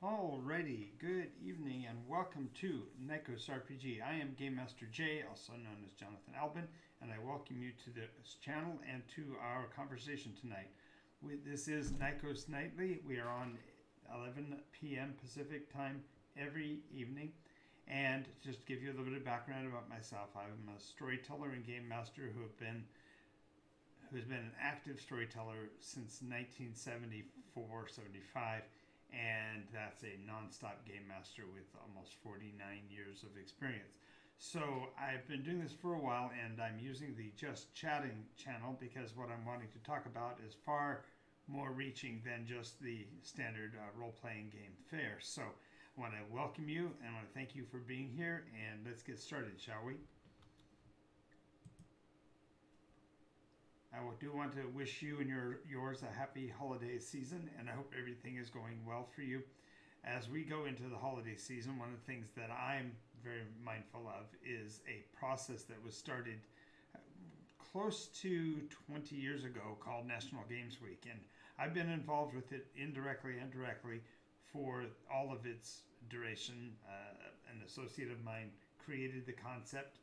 Alrighty, good evening and welcome to NycosRPG. I am Game Master Jay, also known as Jonathan Albin, and I welcome you to this channel and to our conversation tonight. This is Nykos Nightly. We are on 11 p.m. Pacific time every evening. And just to give you a little bit of background about myself, I'm a storyteller and game master who's been an active storyteller since 1974-75, and that's a non-stop game master with almost 49 years of experience. So I've been doing this for a while, and I'm using the Just Chatting channel because what I'm wanting to talk about is far more reaching than just the standard role-playing game fare. So I want to welcome you and I want to thank you for being here, and let's get started, shall we? I do want to wish you and yours a happy holiday season, and I hope everything is going well for you. As we go into the holiday season, one of the things that I'm very mindful of is a process that was started close to 20 years ago called National Games Week, and I've been involved with it indirectly and directly for all of its duration. An associate of mine created the concept.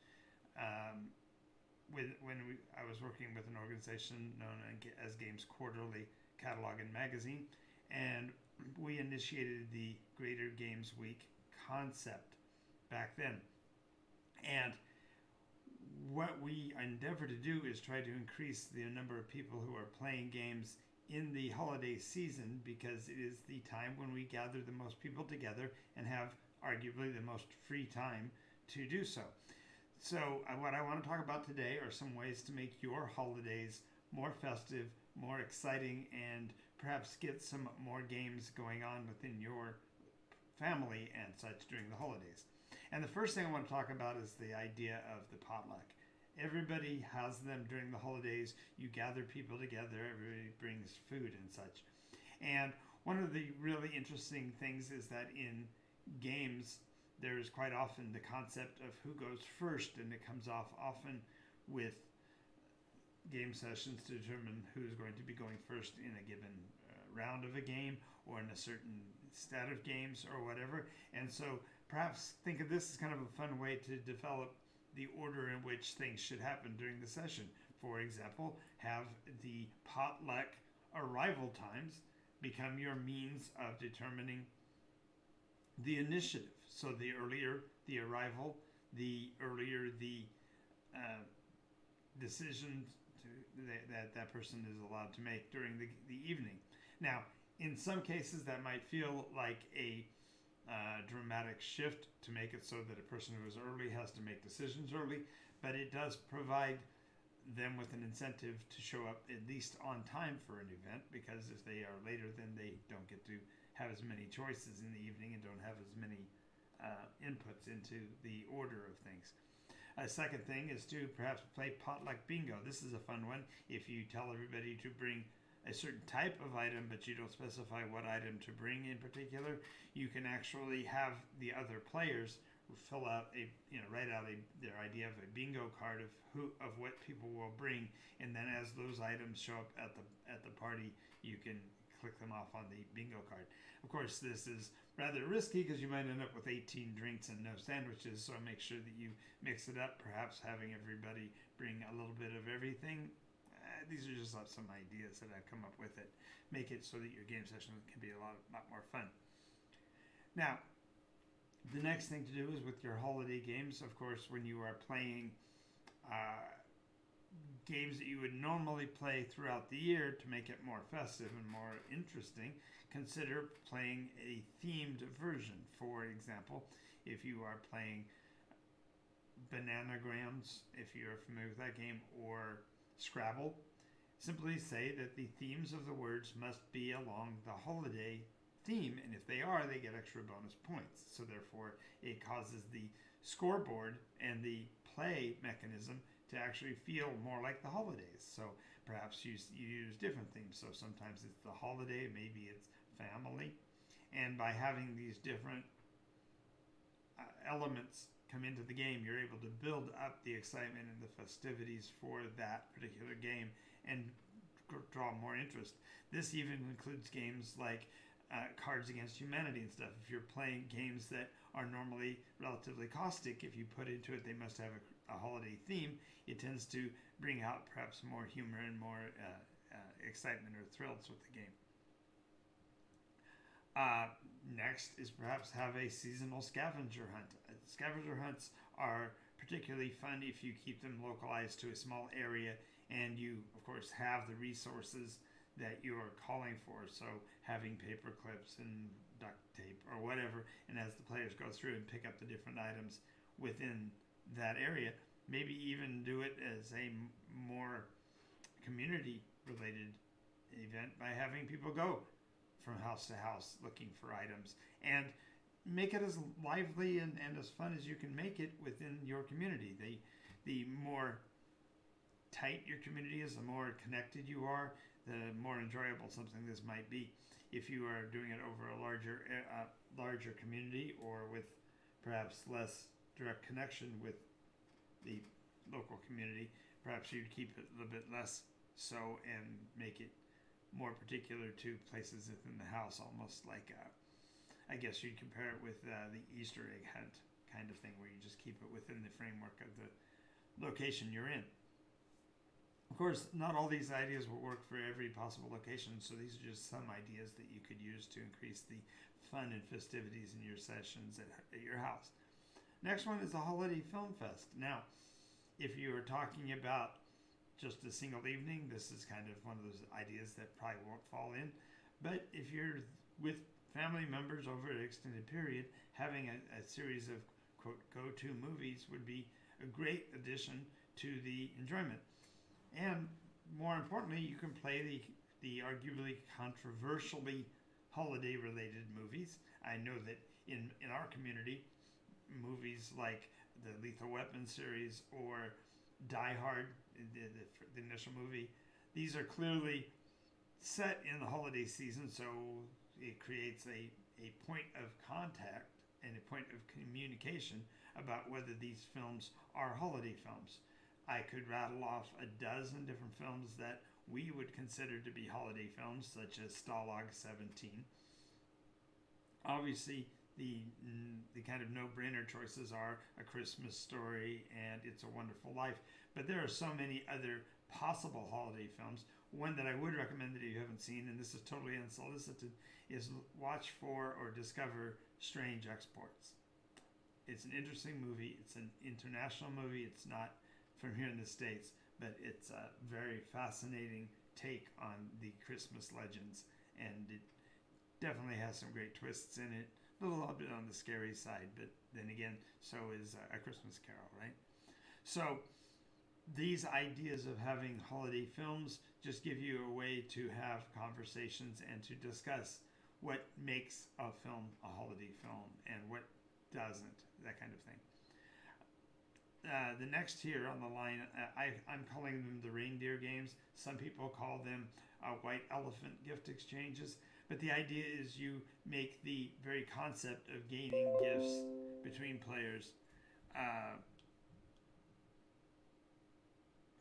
I was working with an organization known as Games Quarterly Catalog and Magazine, and we initiated the Greater Games Week concept back then. And what we endeavor to do is try to increase the number of people who are playing games in the holiday season, because it is the time when we gather the most people together and have arguably the most free time to do so. So what I want to talk about today are some ways to make your holidays more festive, more exciting, and perhaps get some more games going on within your family and such during the holidays. And the first thing I want to talk about is the idea of the potluck. Everybody has them during the holidays. You gather people together, everybody brings food and such. And one of the really interesting things is that in games, there is quite often the concept of who goes first, and it comes off often with game sessions to determine who's going to be going first in a given round of a game or in a certain set of games or whatever. And so perhaps think of this as kind of a fun way to develop the order in which things should happen during the session. For example, have the potluck arrival times become your means of determining the initiative. So the earlier the arrival, the earlier the decision that person is allowed to make during the evening. Now, in some cases, that might feel like a dramatic shift to make it so that a person who is early has to make decisions early, but it does provide them with an incentive to show up at least on time for an event, because if they are later, then they don't get to have as many choices in the evening and don't have as many inputs into the order of things. A second thing is to perhaps play potluck bingo. This is a fun one. If you tell everybody to bring a certain type of item, but you don't specify what item to bring in particular, you can actually have the other players write out their idea of a bingo card of what people will bring, and then as those items show up at the party, you can click them off on the bingo card. Of course, this is rather risky because you might end up with 18 drinks and no sandwiches, so make sure that you mix it up, perhaps having everybody bring a little bit of everything. These are just some ideas that I've come up with that make it so that your game session can be a lot more fun. Now, the next thing to do is with your holiday games, of course, when you are playing games that you would normally play throughout the year to make it more festive and more interesting, consider playing a themed version. For example, if you are playing Bananagrams, if you're familiar with that game, or Scrabble, simply say that the themes of the words must be along the holiday theme, and if they are, they get extra bonus points. So therefore, it causes the scoreboard and the play mechanism to actually feel more like the holidays. So perhaps you use different themes. So sometimes it's the holiday, maybe it's family. And by having these different elements come into the game, you're able to build up the excitement and the festivities for that particular game and draw more interest. This even includes games like Cards Against Humanity and stuff. If you're playing games that are normally relatively caustic, if you put into it they must have a holiday theme, it tends to bring out perhaps more humor and more excitement or thrills with the game. Next is perhaps have a seasonal scavenger hunt. Scavenger hunts are particularly fun if you keep them localized to a small area and you, of course, have the resources that you are calling for. So having paper clips and duct tape or whatever, and as the players go through and pick up the different items within that area, maybe even do it as a more community related event by having people go from house to house looking for items, and make it as lively and as fun as you can make it within your community. The more tight your community is, the more connected you are, the more enjoyable something this might be. If you are doing it over a larger community or with perhaps less direct connection with the local community, perhaps you'd keep it a little bit less so and make it more particular to places within the house, almost like I guess you'd compare it with the Easter egg hunt kind of thing, where you just keep it within the framework of the location you're in. Of course, not all these ideas will work for every possible location, so these are just some ideas that you could use to increase the fun and festivities in your sessions at your house. Next one is the Holiday Film Fest. Now, if you are talking about just a single evening, this is kind of one of those ideas that probably won't fall in. But if you're with family members over an extended period, having a series of, quote, go-to movies would be a great addition to the enjoyment. And more importantly, you can play the arguably controversially holiday-related movies. I know that in our community, movies like the Lethal Weapon series or Die Hard, the initial movie, these are clearly set in the holiday season, so it creates a point of contact and a point of communication about whether these films are holiday films. I could rattle off a dozen different films that we would consider to be holiday films, such as Stalag 17. Obviously, the kind of no-brainer choices are A Christmas Story and It's a Wonderful Life. But there are so many other possible holiday films. One that I would recommend that you haven't seen, and this is totally unsolicited, is watch for or discover Strange Exports. It's an interesting movie. It's an international movie. It's not from here in the States, but it's a very fascinating take on the Christmas legends, and it definitely has some great twists in it. A little bit on the scary side, but then again, so is A Christmas Carol, right? So these ideas of having holiday films just give you a way to have conversations and to discuss what makes a film a holiday film and what doesn't, that kind of thing. The next here on the line, I'm calling them the reindeer games. Some people call them white elephant gift exchanges. But the idea is you make the very concept of gaining gifts between players,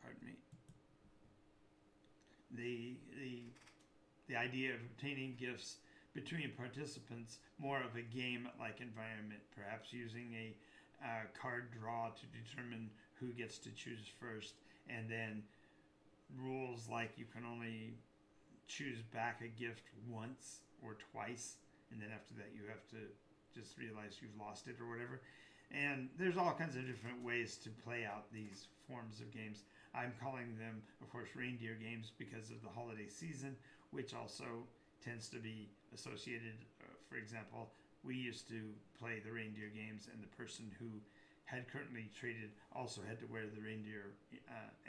pardon me, the idea of obtaining gifts between participants, more of a game-like environment, perhaps using a card draw to determine who gets to choose first, and then rules like you can only choose back a gift once or twice, and then after that you have to just realize you've lost it or whatever. And there's all kinds of different ways to play out these forms of games. I'm calling them, of course, reindeer games because of the holiday season, which also tends to be associated, for example, we used to play the reindeer games, and the person who had currently traded also had to wear the reindeer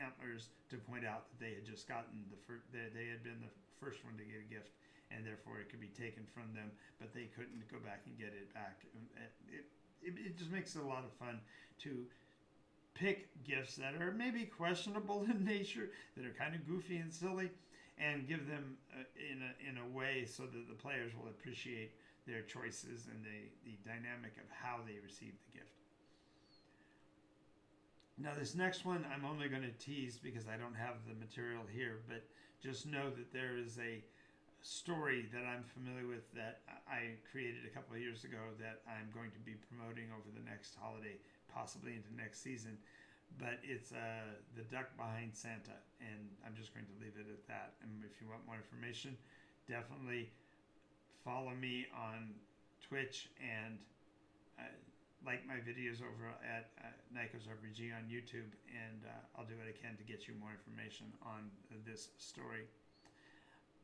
antlers to point out that they had just gotten they had been the first one to get a gift, and therefore it could be taken from them, but they couldn't go back and get it back. It just makes it a lot of fun to pick gifts that are maybe questionable in nature, that are kind of goofy and silly, and give them in a way so that the players will appreciate their choices and the dynamic of how they receive the gift. Now this next one I'm only going to tease because I don't have the material here, but just know that there is a story that I'm familiar with that I created a couple of years ago that I'm going to be promoting over the next holiday, possibly into next season. But it's The Duck Behind Santa, and I'm just going to leave it at that. And if you want more information, definitely follow me on Twitch and uh, like my videos over at NycosRPG on YouTube, and I'll do what I can to get you more information on this story.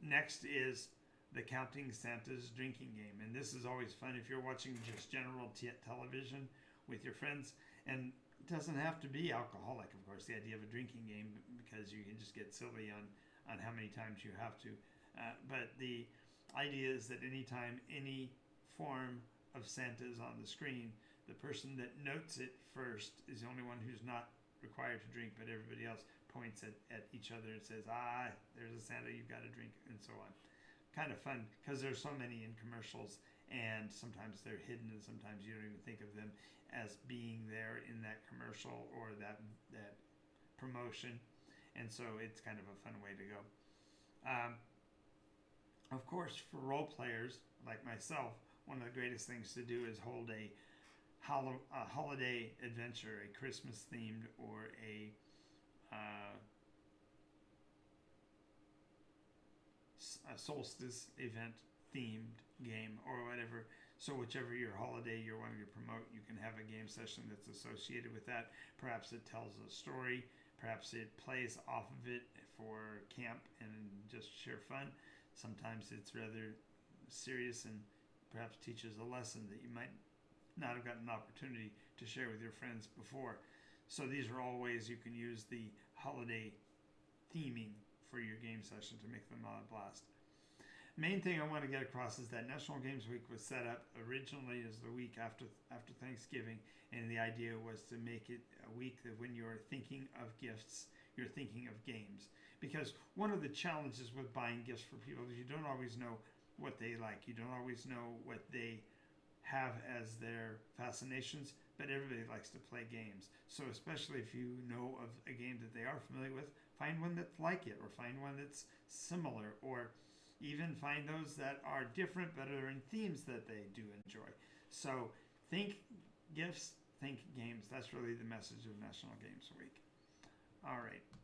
Next is the Counting Santa's drinking game, and this is always fun if you're watching just general television with your friends. And it doesn't have to be alcoholic, of course, the idea of a drinking game, because you can just get silly on how many times you have to. But the idea is that anytime any form of Santa is on the screen, the person that notes it first is the only one who's not required to drink, but everybody else points at each other and says, there's a Santa, you've got to drink, and so on. Kind of fun, because there's so many in commercials, and sometimes they're hidden, and sometimes you don't even think of them as being there in that commercial or that promotion, and so it's kind of a fun way to go. Of course, for role players like myself, one of the greatest things to do is hold a holiday adventure, a Christmas themed or a solstice event themed game or whatever. So whichever your holiday you're wanting to promote, you can have a game session that's associated with that. Perhaps it tells a story, perhaps it plays off of it for camp and just sheer fun. Sometimes it's rather serious and perhaps teaches a lesson that you might not have gotten an opportunity to share with your friends before. So these are all ways you can use the holiday theming for your game session to make them a blast. Main thing I want to get across is that National Games Week was set up originally as the week after Thanksgiving, and the idea was to make it a week that when you're thinking of gifts, you're thinking of games. Because one of the challenges with buying gifts for people is you don't always know what they like. You don't always know what they have as their fascinations, but everybody likes to play games. So especially if you know of a game that they are familiar with, find one that's like it, or find one that's similar, or even find those that are different but are in themes that they do enjoy. So think gifts, think games. That's really the message of National Games Week. All right.